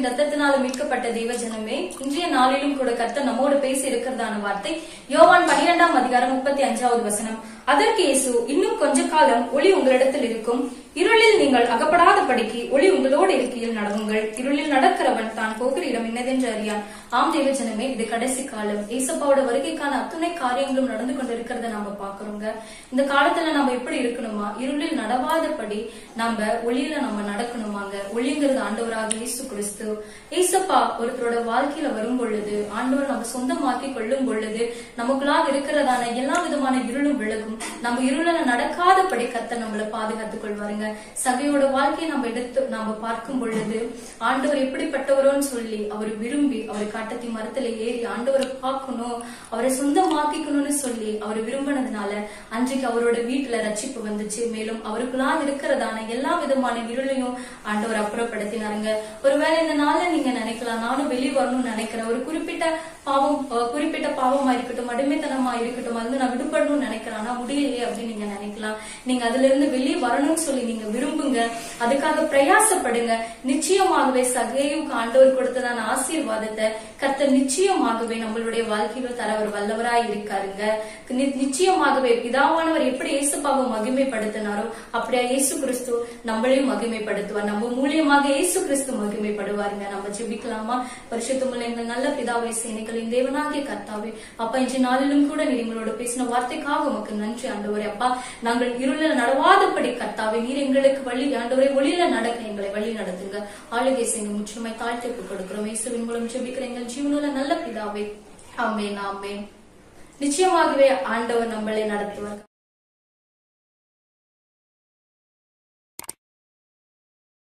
இயேசுவின் ரத்தத்தினால மீட்கப்பட்ட தெய்வ ஜனமே, இன்றைய நாளிலும் கூட கர்த்தர் நம்மோடு பேசி இருக்கிறதான வார்த்தை யோவான் 12ஆம் அதிகாரம் 35வது வசனம். அதற்கு இயேசு, இன்னும் கொஞ்ச காலம் ஒளி உங்களிடத்தில் இருக்கும், இருளில் நீங்கள் அகப்படாதபடிக்கு ஒளி உங்களோடு இருக்கையில் நடவுங்கள். இருளில் நடக்கிறவன் தான் போகிற இடம் இன்னதென்று அறியான். ஆம் தேவ ஜனமே, இது கடைசி காலம். ஏசப்பாவோட வருகைக்கான அத்துணை காரியங்களும் நடந்து கொண்டு இருக்கிறத நாம பாக்குறோங்க. இந்த காலத்துல நம்ம எப்படி இருக்கணுமா? இருளில் நடவாதபடி நம்ம ஒளியில நம்ம நடக்கணுமாங்க. ஒளிங்கிறது ஆண்டவராக இயேசு கிறிஸ்து. ஏசப்பா ஒருத்தரோட வாழ்க்கையில வரும் பொழுது, ஆண்டவர் நம்ம சொந்தமாக்கி கொள்ளும் பொழுது, நமக்குள்ளாக இருக்கிறதான எல்லா விதமான இருளும் விலகும். நம்ம இருள நடக்காதபடி கர்த்தர் நம்மளை பாதுகாத்துக் கொள்வாருங்க. சகையோட வாழ்க்கையை நம்ம எடுத்து நாம பார்க்கும் பொழுது, ஆண்டவர் எப்படிப்பட்டவரோன்னு சொல்லி அவர் விரும்பி அவர் காட்டத்தி மரத்துல ஏறி ஆண்டவரை பார்க்கணும், அவரை சொந்தமாக்கிக்கணும்னு சொல்லி அவர் விரும்பினதுனால அன்றைக்கு அவரோட வீட்டுல ரட்சிப்பு வந்துச்சு. மேலும் அவருக்குள்ளாக இருக்கிறதான எல்லா விதமான இருளையும் ஆண்டவர் அப்புறப்படுத்தினாருங்க. ஒருவேளை இந்த நாள்ல நீங்க நினைக்கலாம், நானும் வெளியே வரணும்னு நினைக்கிறேன், ஒரு குறிப்பிட்ட பாவமா இருக்கட்டும், அடிமைத்தனமா இருக்கட்டும், அது நான் விடுபடணும்னு நினைக்கிறேன், ஆனா முடியலையே அப்படின்னு நீங்க நினைக்கலாம். நீங்க அதுல இருந்து வெளியே வரணும்னு சொல்லி நீங்க விரும்புங்க, அதுக்காக பிரயாசப்படுங்க. நிச்சயமாகவே சகேயுவுக்கு ஆண்டவர் கொடுத்ததான ஆசீர்வாதத்தை கர்த்தர் நிச்சயமாகவே நம்மளுடைய வாழ்க்கையில தர அவர் வல்லவராய் இருக்காருங்க. நிச்சயமாகவே பிதாவானவர் எப்படி இயேசுப்பாவை மகிமைப்படுத்தினாரோ அப்படியா இயேசு கிறிஸ்து நம்மளையும் மகிமைப்படுத்துவார். நம்ம மூலியமாக இயேசு கிறிஸ்து மகிமைப்படுவாருங்க. நம்ம ஜெபிக்கலாமா? பரிசுத்தமுள்ள எங்கள் நல்ல பிதாவை, சேனைகளின் தேவனாகிய கர்த்தாவே, அப்பா இன்றைய நாளிலும் கூட நீர் எங்களோட பேசின வார்த்தைக்காக உமக்கு நன்றி ஆண்டவரே. அப்பா, நாங்கள் இருளில் நடவாதபடி கர்த்தாவே நீர் எங்களுக்கு வழி ஆண்டவரே, ஒளியில நடக்க எங்களை வழி நடத்துங்க. ஆளுகை செய்ய முற்றுமை தாழ்த்திப்பு கொடுக்கிறோம். இயேசுவின் மூலம் ஜெபிக்கிற எங்கள் ஜீவனுள்ள நல்ல பிதாவே, ஆமென் ஆமென். நிச்சயமாகவே ஆண்டவர் நம்மளை நடத்துவார்.